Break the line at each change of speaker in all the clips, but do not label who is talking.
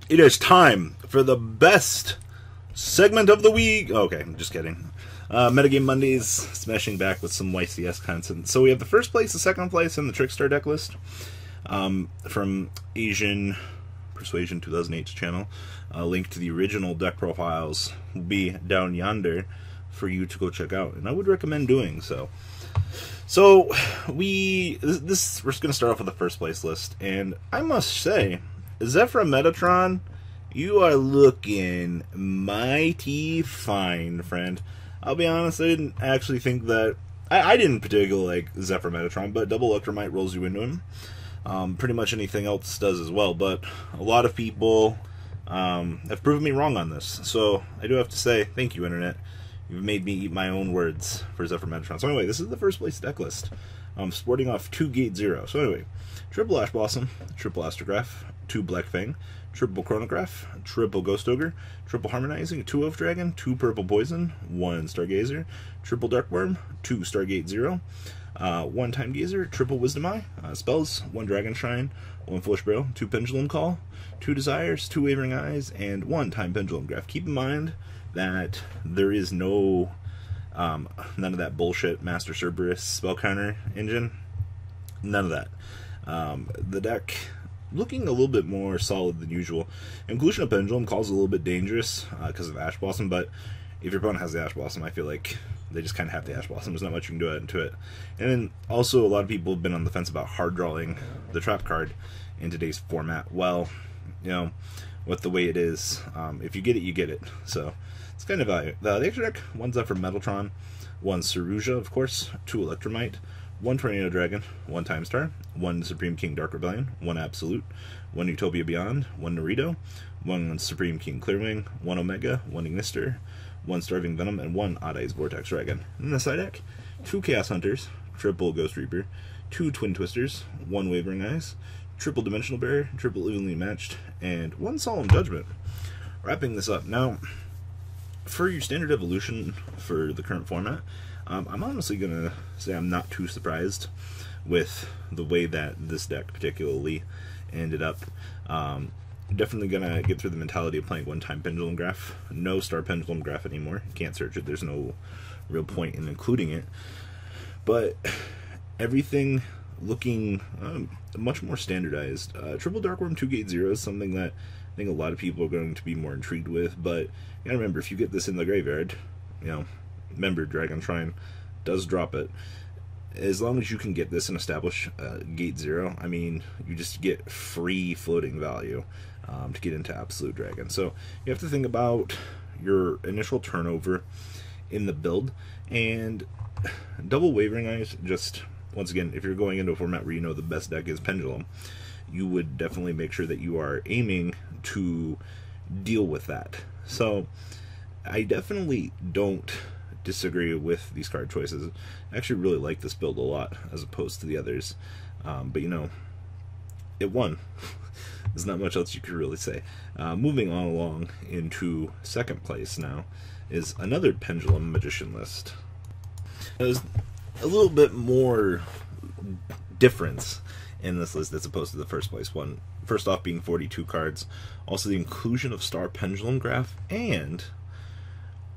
It is time for the best segment of the week. Okay, I'm just kidding. Metagame Mondays, smashing back with some YCS content. So we have the first place, the second place, and the Trickstar deck list from Asian Persuasion 2008's channel. Link to the original deck profiles will be down yonder for you to go check out, and I would recommend doing so. So we're going to start off with the first place list, and I must say, Zephyr Metatron, you are looking mighty fine, friend. I'll be honest, I didn't actually think that... I didn't particularly like Zephyr Metatron, but Double Electromite rolls you into him. Pretty much anything else does as well, but a lot of people have proven me wrong on this. So I do have to say, thank you, Internet. You've made me eat my own words for Zephyr Metatron. So anyway, this is the first place deck list. Sporting off 2 Gate 0. So anyway, triple Ash Blossom, triple Astrograph, 2 Black Fang, triple Chronograph, triple Ghost Ogre, triple Harmonizing, 2 Oath Dragon, 2 Purple Poison, 1 Stargazer, triple Dark Worm, 2 Stargate 0, 1 Time Gazer, triple Wisdom Eye, spells, 1 Dragon Shrine, 1 Foolish Burial, 2 Pendulum Call, 2 Desires, 2 Wavering Eyes, and 1 Time Pendulum Graph. Keep in mind that there is no none of that bullshit Master Cerberus spell counter engine. None of that. The deck looking a little bit more solid than usual. Inclusion of Pendulum Call is a little bit dangerous because of Ash Blossom, but if your opponent has the Ash Blossom, I feel like they just kind of have the Ash Blossom. There's not much you can do into it. And then also a lot of people have been on the fence about hard drawing the trap card in today's format. Well, you know, with the way it is, if you get it, you get it. So it's kind of value. The extra deck, 1 Zephyr Metatron, 1 Saruja, of course, 2 Electromite, 1 Tornado Dragon, 1 Time Star, 1 Supreme King Dark Rebellion, 1 Absolute, 1 Utopia Beyond, 1 Naruto, 1 Supreme King Clearwing, 1 Omega, 1 Ignister, 1 Starving Venom, and 1 Odd Eyes Vortex Dragon. In the side deck, 2 Chaos Hunters, triple Ghost Reaper, 2 Twin Twisters, 1 Wavering Eyes, triple Dimensional Barrier, triple Evenly Matched, and 1 Solemn Judgment. Wrapping this up. Now, for your standard evolution for the current format, I'm honestly going to say I'm not too surprised with the way that this deck particularly ended up. Definitely going to get through the mentality of playing 1 Time Pendulum Graph. No Star Pendulum Graph anymore. You can't search it. There's no real point in including it. But everything looking much more standardized. Triple Dark Worm 2 Gate 0 is something that I think a lot of people are going to be more intrigued with, but you gotta remember, if you get this in the graveyard, you know, remember, Dragon Shrine does drop it. As long as you can get this and establish Gate 0, I mean, you just get free floating value to get into Absolute Dragon. So you have to think about your initial turnover in the build, and double Wavering Eyes, just, once again, if you're going into a format where you know the best deck is Pendulum, you would definitely make sure that you are aiming to deal with that. So I definitely don't disagree with these card choices. I actually really like this build a lot as opposed to the others, but you know, it won. There's not much else you could really say. Moving on along into second place now is another Pendulum Magician list. There's a little bit more difference in this list as opposed to the first place one. First off being 42 cards, also the inclusion of Star Pendulum Graph, and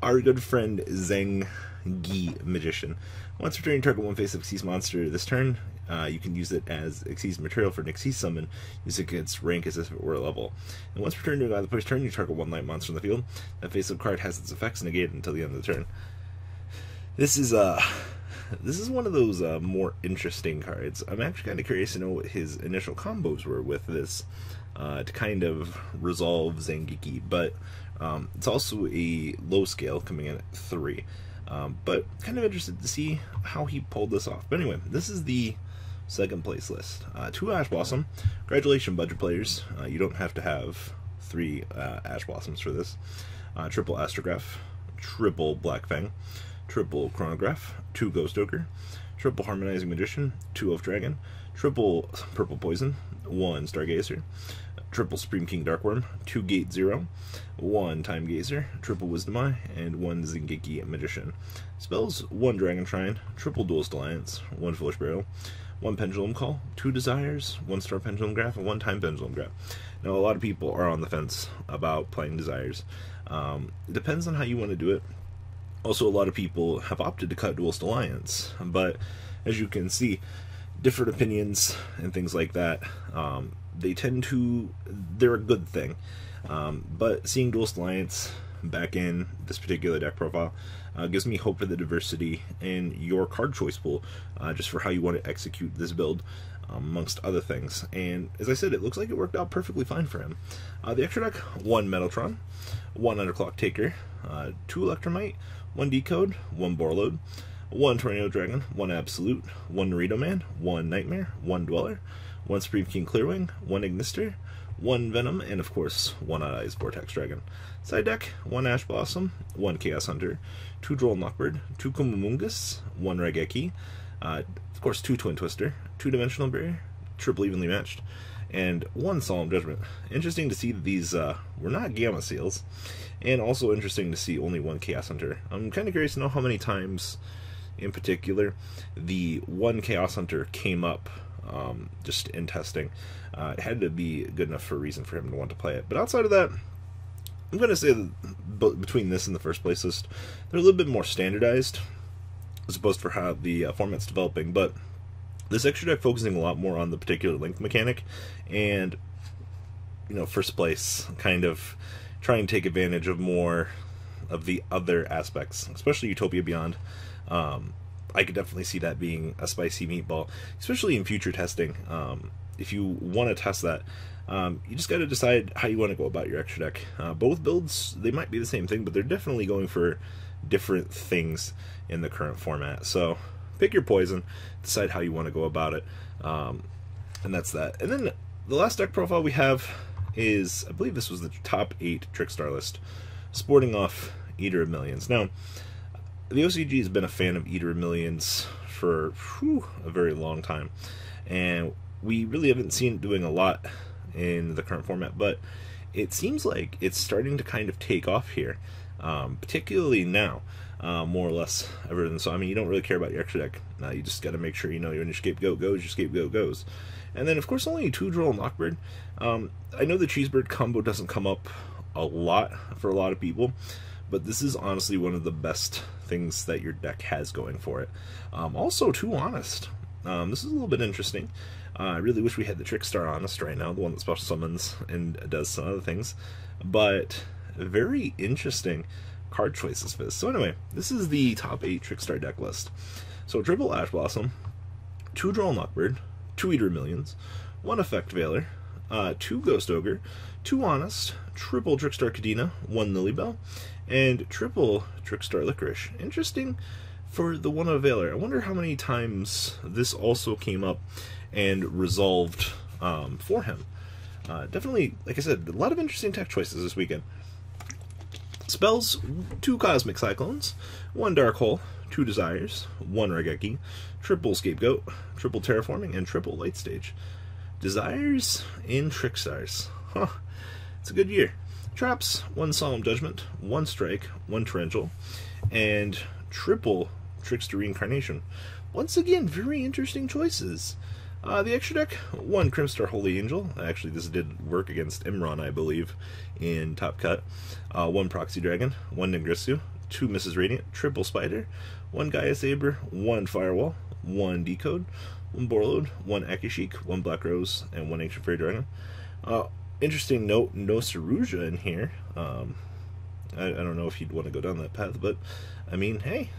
our good friend Zengi Magician. Once returning target 1 face of Xyz monster this turn, you can use it as Xyz material for an Xyz summon. Use it its rank as if it were a level. And once returned to either player's turn, you target 1 light monster on the field. That face-up card has its effects negated until the end of the turn. This is one of those more interesting cards. I'm actually kind of curious to know what his initial combos were with this to kind of resolve Zengiki, but it's also a low scale coming in at 3. But kind of interested to see how he pulled this off. But anyway, this is the second place list. 2 Ash Blossom. Congratulations, budget players. You don't have to have 3 Ash Blossoms for this. Triple Astrograph, triple Black Fang, triple Chronograph, 2 Ghost Ogre, triple Harmonizing Magician, 2 Oath Dragon, triple Purple Poison, 1 Stargazer, triple Supreme King Darkworm, 2 Gate 0, 1 Time Gazer, triple Wisdom Eye, and 1 Zengiki Magician. Spells, 1 Dragon Shrine, triple Duelist Alliance, 1 Foolish Burial, 1 Pendulum Call, 2 Desires, 1 Star Pendulum Graph, and 1 Time Pendulum Graph. Now, a lot of people are on the fence about playing Desires. It depends on how you want to do it. Also, a lot of people have opted to cut Duelist Alliance, but as you can see, different opinions and things like that, they're a good thing. But seeing Duelist Alliance back in this particular deck profile gives me hope for the diversity in your card choice pool, just for how you want to execute this build, amongst other things. And as I said, it looks like it worked out perfectly fine for him. The extra deck: 1 Metaltron, 1 Underclock Taker, 2 Electromite, 1 Decode, 1 Borload, 1 Tornado Dragon, 1 Absolute, 1 Naruto Man, 1 Nightmare, 1 Dweller, 1 Supreme King Clearwing, 1 Ignister, 1 Venom, and of course 1 Eyes Vortex Dragon. Side deck: 1 Ash Blossom, 1 Chaos Hunter, 2 Droll Knockbird, 2 Kumamungus, 1 Regeki, of course 2 Twin Twister, 2 Dimensional Barrier, triple evenly matched, and 1 Solemn Judgment. Interesting to see that these were not Gamma Seals, and also interesting to see only 1 Chaos Hunter. I'm kind of curious to know how many times in particular the 1 Chaos Hunter came up just in testing. It had to be good enough for a reason for him to want to play it. But outside of that, I'm going to say that between this and the first place list, they're a little bit more standardized as opposed for how the format's developing. But this extra deck focusing a lot more on the particular link mechanic, and first place kind of trying to take advantage of more of the other aspects, especially Utopia Beyond. I could definitely see that being a spicy meatball, especially in future testing. If you want to test that, you just got to decide how you want to go about your extra deck. Both builds, they might be the same thing, but they're definitely going for different things in the current format. So pick your poison, decide how you want to go about it, and that's that. And then the last deck profile we have is, I believe this was the top 8 Trickstar list, sporting off Eater of Millions. Now, the OCG has been a fan of Eater of Millions for a very long time, and we really haven't seen it doing a lot in the current format, but it seems like it's starting to kind of take off here, particularly now, more or less everything. So, I mean, you don't really care about your extra deck. You just got to make sure when your scapegoat goes, your scapegoat goes. And then, of course, only 2 Droll Knockbird. I know the Cheesebird combo doesn't come up a lot for a lot of people, but this is honestly one of the best things that your deck has going for it. Also, 2 Honest. This is a little bit interesting. I really wish we had the Trickstar Honest right now, the one that special summons and does some other things. But very interesting card choices for this. So anyway, this is the top 8 Trickstar deck list. So triple Ash Blossom, 2 Droll Knockbird, 2 Eater of Millions, 1 Effect Veiler, 2 Ghost Ogre, 2 Honest, triple Trickstar Kadena, 1 Lilybell, and triple Trickstar Licorice. Interesting for the 1 Veiler. I wonder how many times this also came up and resolved for him. Definitely, like I said, a lot of interesting tech choices this weekend. Spells: 2 Cosmic Cyclones, 1 Dark Hole, 2 Desires, 1 Regeki, triple Scapegoat, triple Terraforming, and triple Light Stage. Desires in Trickstars. It's a good year. Traps: 1 Solemn Judgment, 1 Strike, 1 Torrential, and triple Trickster Reincarnation. Once again, very interesting choices. The extra deck: 1 Crimstar Holy Angel. Actually, this did work against Imran, I believe, in Top Cut. 1 Proxy Dragon, 1 Ningrissu, 2 Mrs. Radiant, triple Spider, 1 Gaia Saber, 1 Firewall, 1 Decode, 1 Borload, 1 Akashiq, 1 Black Rose, and 1 Ancient Fairy Dragon. Interesting note, no Saruja in here. I don't know if you'd want to go down that path, but I mean, hey,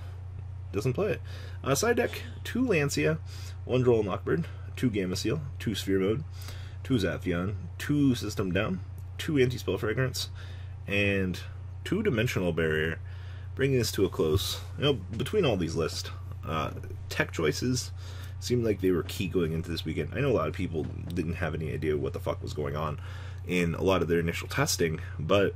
doesn't play it. Side deck: 2 Lancia, 1 Droll Knockbird, 2 Gamma Seal, 2 Sphere Mode, 2 Zaphion, 2 System Down, 2 Anti-Spell Fragrance, and 2 Dimensional Barrier, bringing this to a close. Between all these lists, tech choices seemed like they were key going into this weekend. I know a lot of people didn't have any idea what the fuck was going on in a lot of their initial testing, but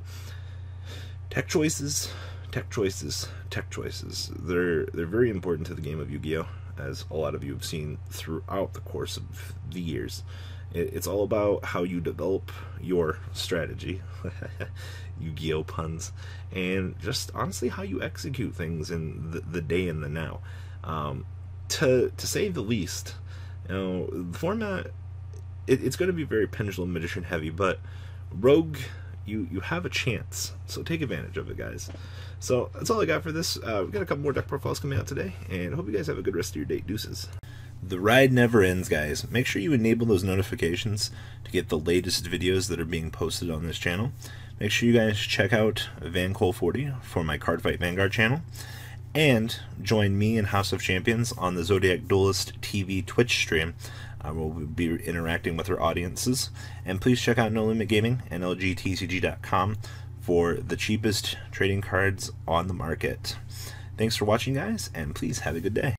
tech choices, tech choices, tech choices. They're very important to the game of Yu-Gi-Oh!, as a lot of you have seen throughout the course of the years. It's all about how you develop your strategy, Yu-Gi-Oh! Puns, and just honestly how you execute things in the day and the now. To say the least, You know, the format, it's going to be very Pendulum Magician heavy, but Rogue, you have a chance, so take advantage of it, guys. So that's all I got for this. We've got a couple more deck profiles coming out today, and I hope you guys have a good rest of your day. Deuces. The ride never ends, guys. Make sure you enable those notifications to get the latest videos that are being posted on this channel. Make sure you guys check out VanCole40 for my Cardfight Vanguard channel, and join me and House of Champions on the Zodiac Duelist TV Twitch stream. We'll be interacting with our audiences. And please check out No Limit Gaming and LGTCG.com for the cheapest trading cards on the market. Thanks for watching, guys, and please have a good day.